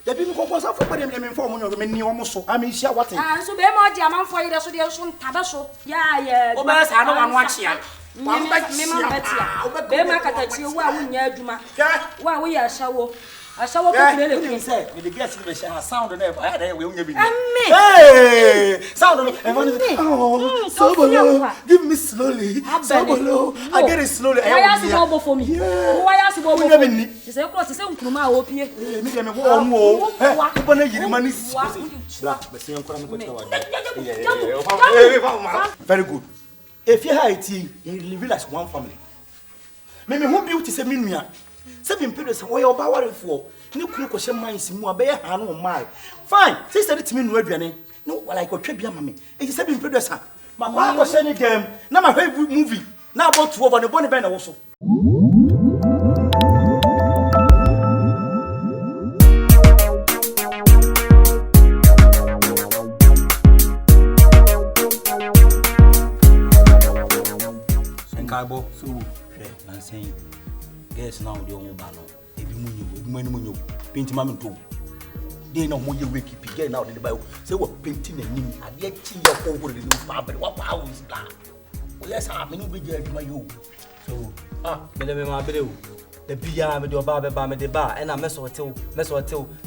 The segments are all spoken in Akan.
The people go for them inform you me ni omo so. I mean share what. Ah so be mo dia man for you so dey so tabaso. Yeah. O ba sa no wan watch ya. Me man betia. Be ma katachi wo a wunya adwuma. Wo a wo ya shawo. Ashawo ko kire le say we dey get the sound na I dey we unya bi. Hey! Sound oh, Sobolo. Give me slowly. Sobolo. I get it slowly. Why ask you for me? Why ask you for me? Say cross say nkruma a opie. Me dey me wo omo. Ko na yiri mani. Very good. If you hide you live as one family. Me who beauty say me nua. 7 periods why oba warefo ni kunu ko hye man simu abeye ha no mal fine sister it me no aduane no like otwa bia mame e 7 periods ha ma kwa ko hye ni game na ma hwe movie na about 2 over ne bone ben na wo so Senkabo so na saying guess now the own Bono. Ebi munyo. Paint mama to. They no more wake keep get now the Bible. Say what painting and nim. I get chi your over the new fabric. What power is that? Well, yes, I mean we get my you. So me le me ma bele o. The bia me do ba me de ba e na me so tew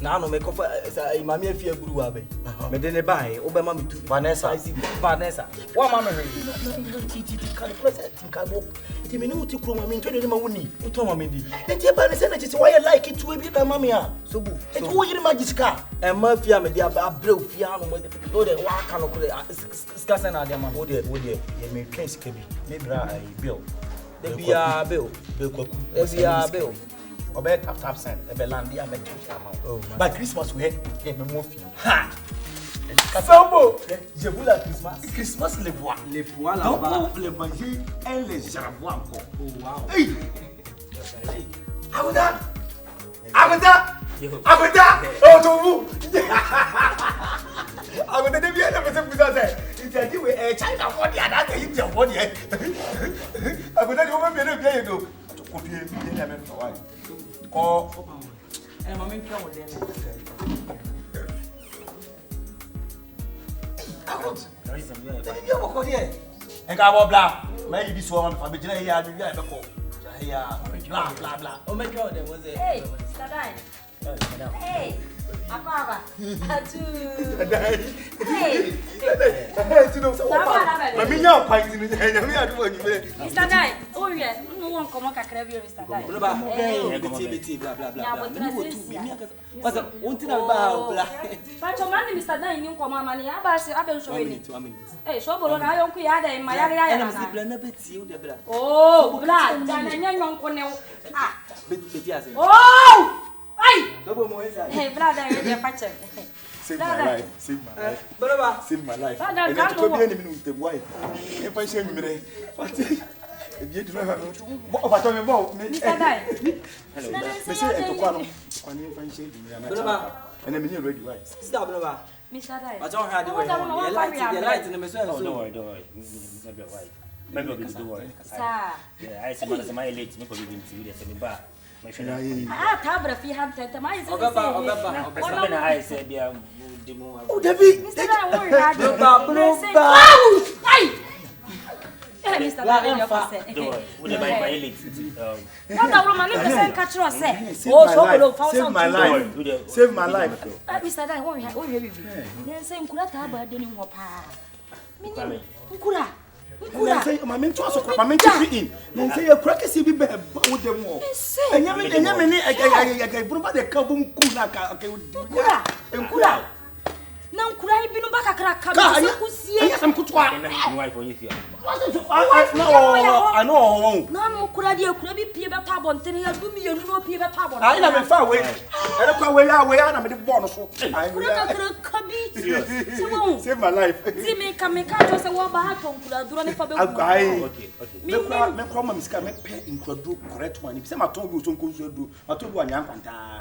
na no me ko imami afia guru wa be. Me de ne ba e o be ma me tu Vanessa. Wa ma me re. Titi kan present kan bo. Ti me no ti kro ma me ntwe de ma woni. Uto ma me di. Enti ba ne se na ti why like it to be da ma me a. So bu. Enti wo yiri magiska. E ma fia me de abreu fia no mo de. Do de wa kan no ko de ska se na de ma. Wo de ye me twen sika bi. Me bra bill. The bia bill. Bill. Obey tap send. Ebe land ya make it amount. Oh. By Christmas we get me more feel. Ha. Sambo, je vous la Christmas les voix là-bas. Donc les manger et les jarbois encore. Oh wow. Hey. Abuda. Oh to vous. Abuda de bien na me ça c'est. Il a dit oui China for dia that is your body. Abuda de o me bien do. Copier bien même travail. Oh. Eh maman qui a o dem. You go here. And go blah. May be so on for me here ya be ko. Ya blah. O make sure there was a hey, Stadai. Hey. Akaba. Atu. Hey. Hey, you know so. Mami nya kwai ni nya me adu ani me. Stadai. O ye, no won komo kakra bi o Stadai. BT blah blah blah. What's up? Untina ba blah. Pacho man ni Stadai ni komo amani aba se abe nso we ni. Eh, Sobolo na yonku ya da ma ya na. Na bla na beti o de bla. Oh, bla, jana nya nyonko ne. Ah. Beti ase. Oh! Ay! Hey, brother, you're fetching. Save my life. Bonoba. Save my life. And I could be any minute with wife. If I say me, if you do have what I'm about, Mr. Dai. And I'm here ready, right? Stop, Bonoba. Mr. Dai. I don't have the light in the machine. Don't worry. Maybe we can do it. Sir. Yeah, I see my late, maybe we can see this in bar. Cabra, if you have to, my is I said, yeah, oh, David, Mr. Dai, Mr. Save my life. Mr. Dai, what have you been? Saying, Kurata, didn't Kura. Say, my men to us, my men to be in. Then say, a cracker see be with them more. And Yamini, I put about the Kabum Kuna. Não curai binu baka crack. Yes, I'm good. Wife for you. I know. No, could be Piba Tabon, then he'll do me a no Piba Tabon. I never far away. I don't go away. I'm the bonus. I will save my life. Zimmy can make us a war back on Kula for the okay. Me come Miss Kame pay in do correct one. If I told you to go do, I told you one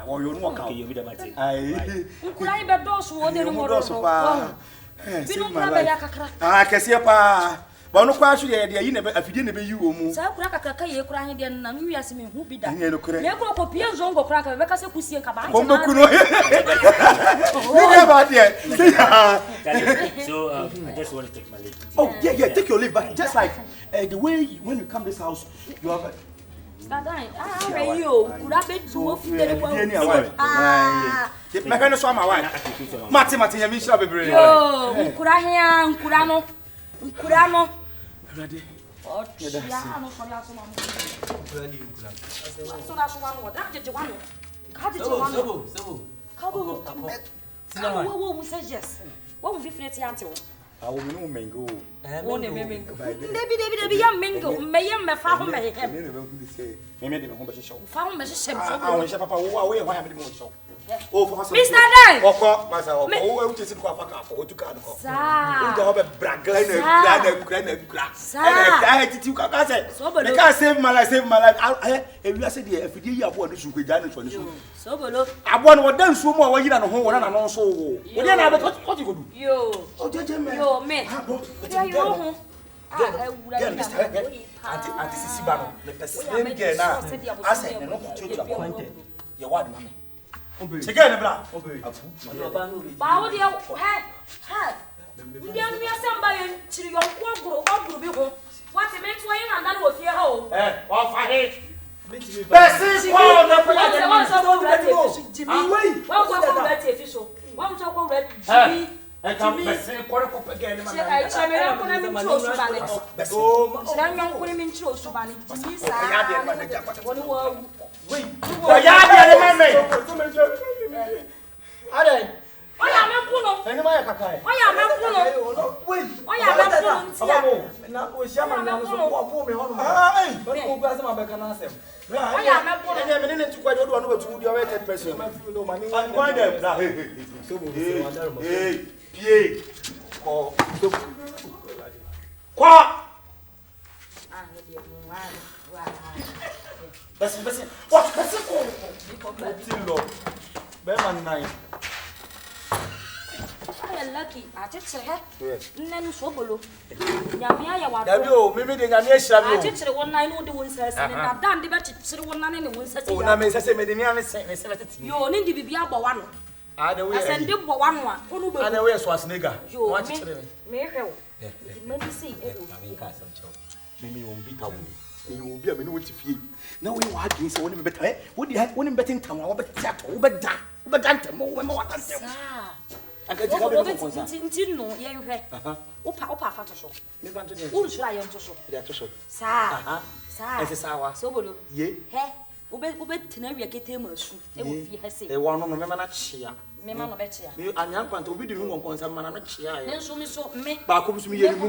or you walk out. I cry the doors who order. Save my life. Ah, Cassia. Bono kwashu ye yi na afide na be yi wo mu. Sa kura kakaka ye kura he de na nwi ase me hu bi da. Ne no kure. Ne ko kopie zongo kura ka be ka se kusie ka ba. Bombo kuno. about there. So I just want to take my leave. Oh, yeah, take your leave. But just like the way when you come to this house, you have. Stadai, you could have been to a few days. My friend, my wife. Martin, you miss your baby. Oh, Kurano. Ready? Oh, yeah, I'm not so that's one more. That did you want? How did you want? Who says yes? What will be fletty until? I will know mango. Maybe young mingo, may you may found me. Maybe the home show. Found me some. I wish Papa away why I'm the show. Oh, for Mr. Dan! Oh, myself. Oh, which is in Quapaca or to Cardo. Sir, a bragger and you can't say. Sobolo can't save my life, If you said, if you have one, you could done for you. Sobolo, I want what done so more than a home and also. What you do? You, oh, you, man. Antics, the same girl now. I said, no, to appointed. You want me. Again, bra. Bow dear, head. You don't be somebody to your quadro or group. What a makes way and that was your home. Off I hate. I come back and quarter cup again. I lucky. I just say, Nan Sobolo. Yamia, what I do, maybe the Yamisha. I just said 1 9 the ones and I've done the better 1 9 and 1 says, you need to be about 1. I send them for 1 1. I know where's Schwarzenegger. You watch it. May help. Maybe see it. Maybe you won't be town. You will be a minute to feed. Now we want to say, what better? Would you have one betting town or but that over that? But that more than what I said. I got to go to know, yeah, you had. Opa, Fato. Who should I am to show? That to show. Sir, as a sour. Sobolo, ye, hey, Obey Tenaria get him a shoe. It has said, they want to remember that she. Mamma Betty, you are young one to be the room on some man. And so me so me. Back to me, you never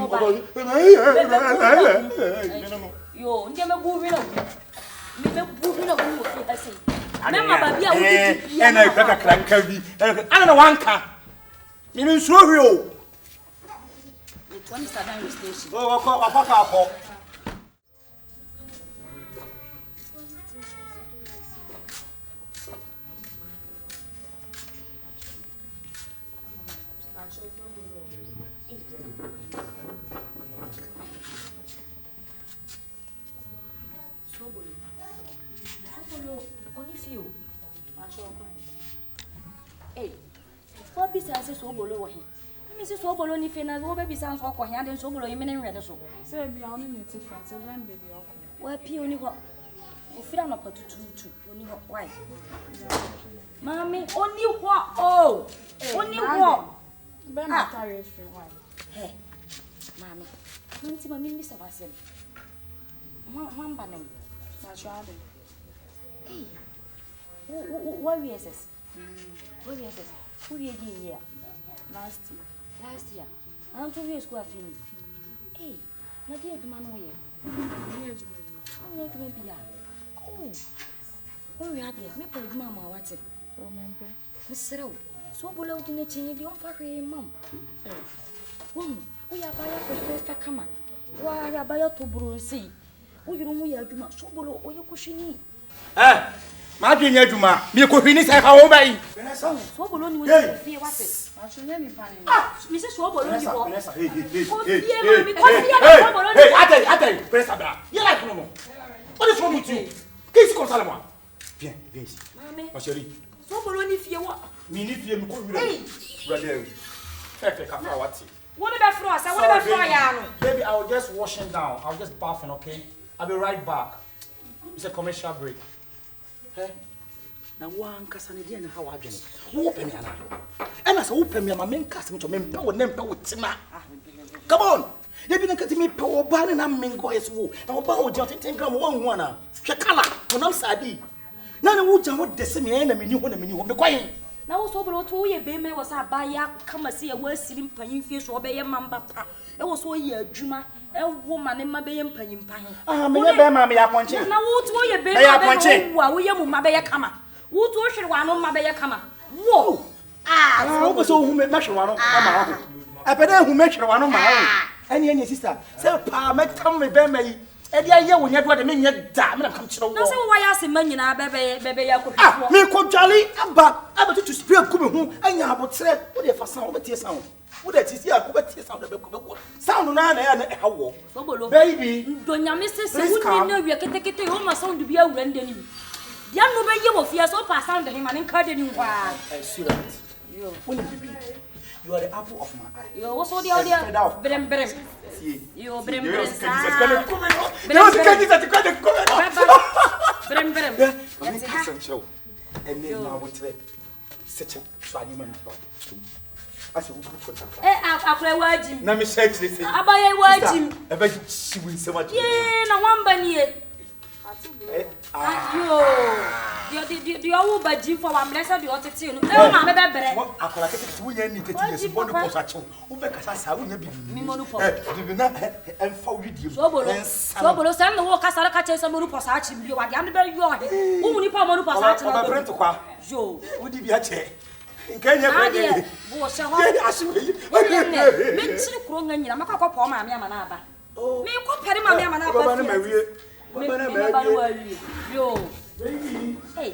moving up. Never moving up. I say, and I better crank heavy. I don't know one car. You mean, so real. The 27 station. Oh, Papa. Hey, what besides Sobolo? Mrs. Sobolo, if you know, baby sounds like what and Sobolo, you mean read so. Say, be on the difference, and then baby. What peony what? If you don't know what to do, only what? Why? Mammy, only what? Oh, only what? Ben, I carry if you want. Hey, Mammy, don't see my Mr. Vassel. One banner. That's right. Hey, what is this? What is this? Who are you here? Last year. I don't know where feeling. Hey, my dear man, where? Oh, where are they? Maybe Mamma, what's it? Remember, Mr. So below the nature, you don't fucking mum. We are by a first come. Why are by a to brew see? Oh, you don't wear too much so below or you pushing. Ah, my junior Juma, you could finish at home by. Sobolo will fear what it. I should never panic. Mrs. Sobolo, hey, press a bra. You like no more. What is wrong with you? Kiss Consalama. Bien, viens ici. Ma chérie. Sobolo, if you want. Me need to go brother. Perfect, what? What about frost? What about fire? Baby, I will just wash him down. I'll just bath him, okay? I'll be right back. It's a commercial break. Hey? Now, one Cassandra and how I get open me. And as open me, my main customer to me, power name with Tima. Come on! They've been cutting me power ban and I'm mingo as woo. Now, about just think I'm one. Shakala, when I'm sadi. None of which I would deceive me enemy, you want me, you want me quiet. Now, Sobolo told you, baby, was a buyer, come and see a worse sitting paying fish or bay a mamba. It was so year, Juma, a woman in my bay and paying pine. Ah, mammy, I want you. Now, what will you be? I want you. While we are my bay a cammer. What was she one on my bay a cammer? Whoa! Ah, I so who made measure one on my own. I better who measure one on my own. Any sister, so pa, make come with them. And the idea when you got a minute, damn, I'm come to know. That's why I say, man, you know, baby, I could me call Jolly, but I'm to speak home, and you have what said, what if I sound with your sound? What that is here, what is sound of the sound on and how Sobolo, baby, don't you miss this? You know, we can take it home, a sound to be a rendering. The young woman you will fear so pass on to him and encourage him. I see that. You are the apple of my eye. You also the idea. Brem. You brem. And then now we take such a swagman. I said, I'll word him. Now, Miss Sexy, I buy a word him. I bet she will so much. Yeah, no one bunny. The old budget for one blessed the other two. Oh, my baby. I could have we need to see Bono Sacho. Who because I wouldn't be and for you. Sobolo, send the workers are catching some more passage. You are the underbelly. You are only for more passage. My friend to qua. Joe, would you be a chair? Can you was a hard? Mix the crone and Yamaka for my manaba. Oh, me compare my manaba. Yo, baby. Hey.